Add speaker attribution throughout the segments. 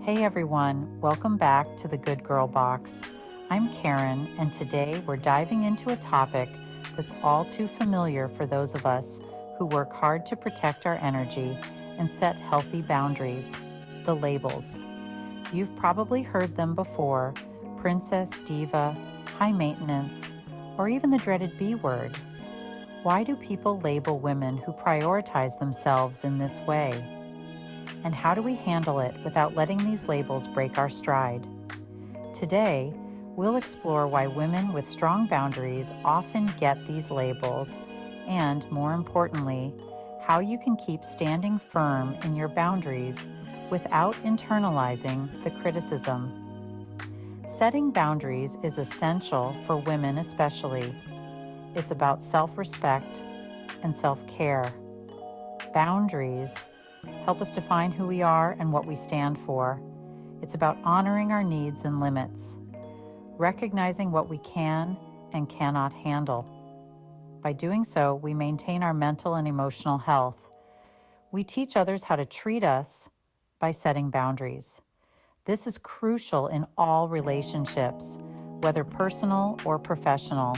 Speaker 1: Hey everyone, welcome back to the Good Girl Box. I'm Karen, and today we're diving into a topic that's all too familiar for those of us who work hard to protect our energy and set healthy boundaries: the labels. You've probably heard them before: princess, diva, high maintenance, or even the dreaded B word. Why do people label women who prioritize themselves in this way? And how do we handle it without letting these labels break our stride? Today, we'll explore why women with strong boundaries often get these labels, and more importantly, how you can keep standing firm in your boundaries without internalizing the criticism. Setting boundaries is essential for women especially. It's about self-respect and self-care. Boundaries help us define who we are and what we stand for. It's about honoring our needs and limits, recognizing what we can and cannot handle. By doing so, we maintain our mental and emotional health. We teach others how to treat us by setting boundaries. This is crucial in all relationships, whether personal or professional.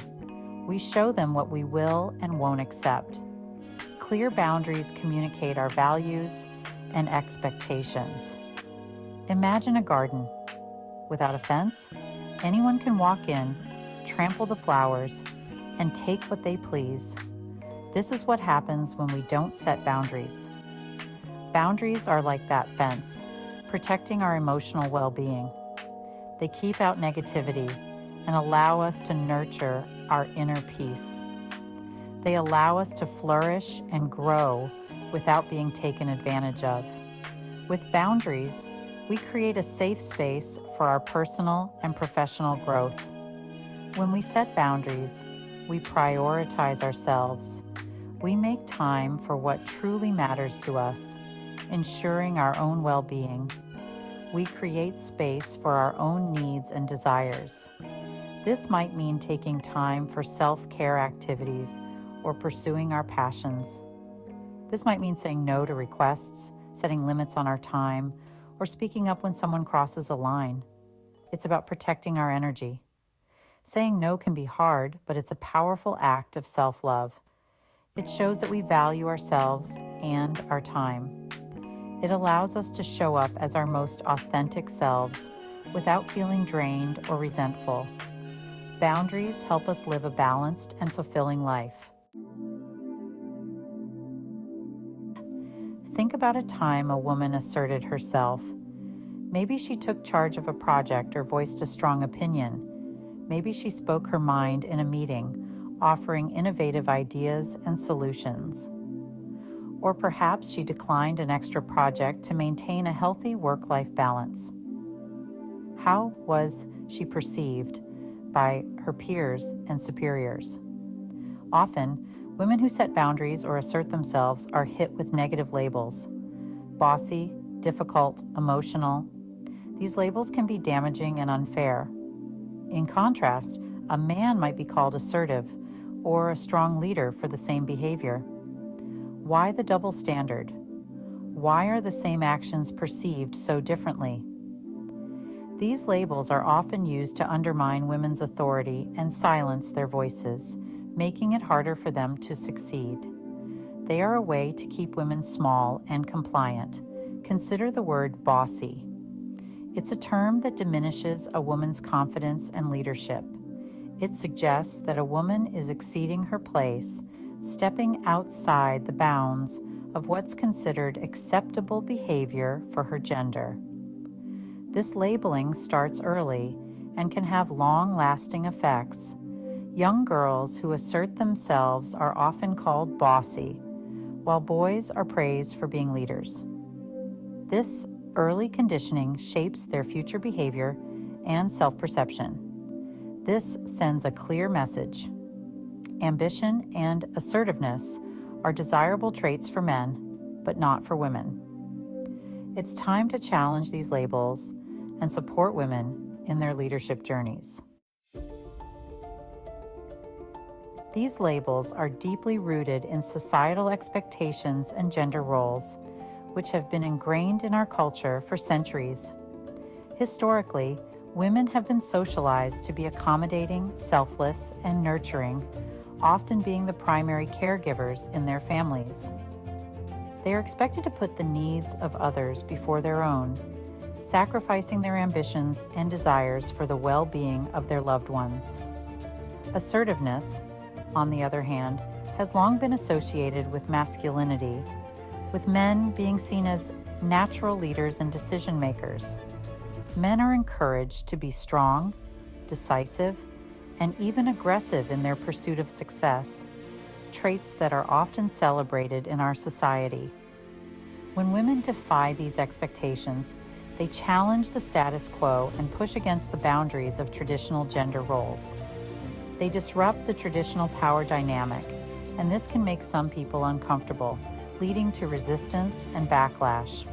Speaker 1: We show them what we will and won't accept. Clear boundaries communicate our values and expectations. Imagine a garden. Without a fence, anyone can walk in, trample the flowers, and take what they please. This is what happens when we don't set boundaries. Boundaries are like that fence, protecting our emotional well-being. They keep out negativity and allow us to nurture our inner peace. They allow us to flourish and grow without being taken advantage of. With boundaries, we create a safe space for our personal and professional growth. When we set boundaries, we prioritize ourselves. We make time for what truly matters to us, ensuring our own well-being. We create space for our own needs and desires. This might mean taking time for self-care activities or pursuing our passions. This might mean saying no to requests, setting limits on our time, or speaking up when someone crosses a line. It's about protecting our energy. Saying no can be hard, but it's a powerful act of self-love. It shows that we value ourselves and our time. It allows us to show up as our most authentic selves without feeling drained or resentful. Boundaries help us live a balanced and fulfilling life. Think about a time a woman asserted herself. Maybe she took charge of a project or voiced a strong opinion. Maybe she spoke her mind in a meeting, offering innovative ideas and solutions. Or perhaps she declined an extra project to maintain a healthy work-life balance. How was she perceived by her peers and superiors? Often, women who set boundaries or assert themselves are hit with negative labels: bossy, difficult, emotional. These labels can be damaging and unfair. In contrast, a man might be called assertive or a strong leader for the same behavior. Why the double standard? Why are the same actions perceived so differently? These labels are often used to undermine women's authority and silence their voices, making it harder for them to succeed. They are a way to keep women small and compliant. Consider the word bossy. It's a term that diminishes a woman's confidence and leadership. It suggests that a woman is exceeding her place, stepping outside the bounds of what's considered acceptable behavior for her gender. This labeling starts early and can have long-lasting effects. Young girls who assert themselves are often called bossy, while boys are praised for being leaders. This early conditioning shapes their future behavior and self-perception. This sends a clear message. Ambition and assertiveness are desirable traits for men, but not for women. It's time to challenge these labels and support women in their leadership journeys. These labels are deeply rooted in societal expectations and gender roles, which have been ingrained in our culture for centuries. Historically, women have been socialized to be accommodating, selfless, and nurturing, often being the primary caregivers in their families. They are expected to put the needs of others before their own, sacrificing their ambitions and desires for the well-being of their loved ones. Assertiveness, on the other hand, has long been associated with masculinity, with men being seen as natural leaders and decision makers. Men are encouraged to be strong, decisive, and even aggressive in their pursuit of success, traits that are often celebrated in our society. When women defy these expectations, they challenge the status quo and push against the boundaries of traditional gender roles. They disrupt the traditional power dynamic, and this can make some people uncomfortable, leading to resistance and backlash.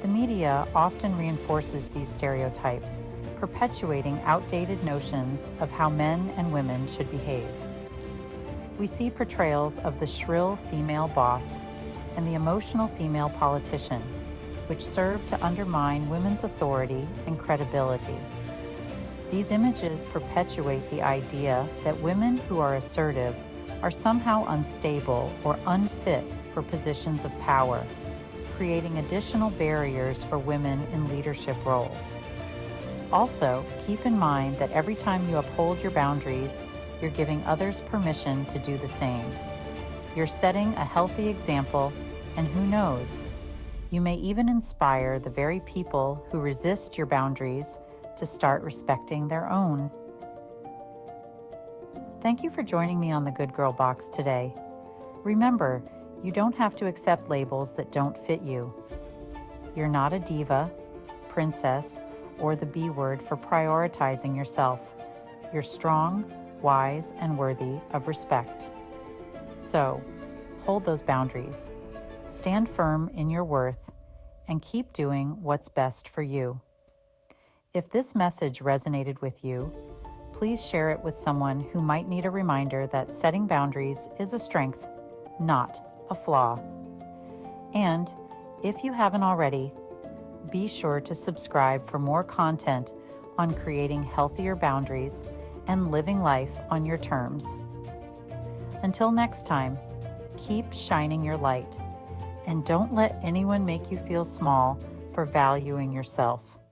Speaker 1: The media often reinforces these stereotypes, perpetuating outdated notions of how men and women should behave. We see portrayals of the shrill female boss and the emotional female politician, which serve to undermine women's authority and credibility. These images perpetuate the idea that women who are assertive are somehow unstable or unfit for positions of power, creating additional barriers for women in leadership roles. Also, keep in mind that every time you uphold your boundaries, you're giving others permission to do the same. You're setting a healthy example, and who knows, you may even inspire the very people who resist your boundaries to start respecting their own. Thank you for joining me on the Good Girl Box today. Remember, you don't have to accept labels that don't fit you. You're not a diva, princess, or the B word for prioritizing yourself. You're strong, wise, and worthy of respect. So, hold those boundaries. Stand firm in your worth and keep doing what's best for you. If this message resonated with you, please share it with someone who might need a reminder that setting boundaries is a strength, not a flaw. And if you haven't already, be sure to subscribe for more content on creating healthier boundaries and living life on your terms. Until next time, keep shining your light. And don't let anyone make you feel small for valuing yourself.